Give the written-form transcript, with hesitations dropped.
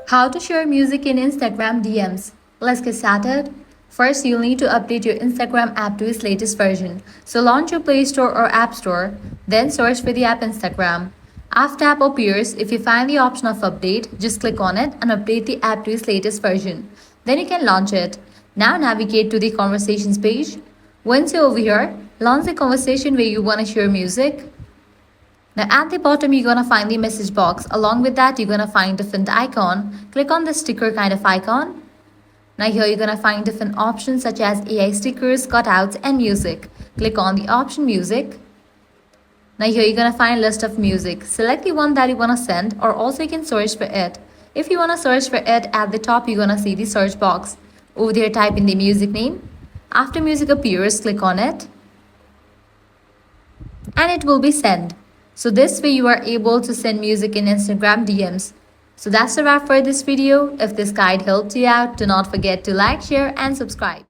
How to share music in Instagram DMs. Let's get started. First, you'll need to update your Instagram app to its latest version. So launch your Play Store or App Store, then search for the app Instagram. After app appears, if you find the option of update, just click on it and update the app to its latest version. Then you can launch it. Now navigate to the conversations page. Once you're over here, launch the conversation where you want to share music. Now at the bottom, you're going to find the message box. Along with that, you're going to find different icon. Click on the sticker kind of icon. Now here you're going to find different options such as AI stickers, cutouts and music. Click on the option music. Now here you're going to find a list of music. Select the one that you want to send, or also you can search for it. If you want to search for it, at the top you're going to see the search box. Over there type in the music name. After music appears, click on it. And it will be sent. So this way you are able to send music in Instagram DMs. So that's a wrap for this video. If this guide helped you out, do not forget to like, share and subscribe.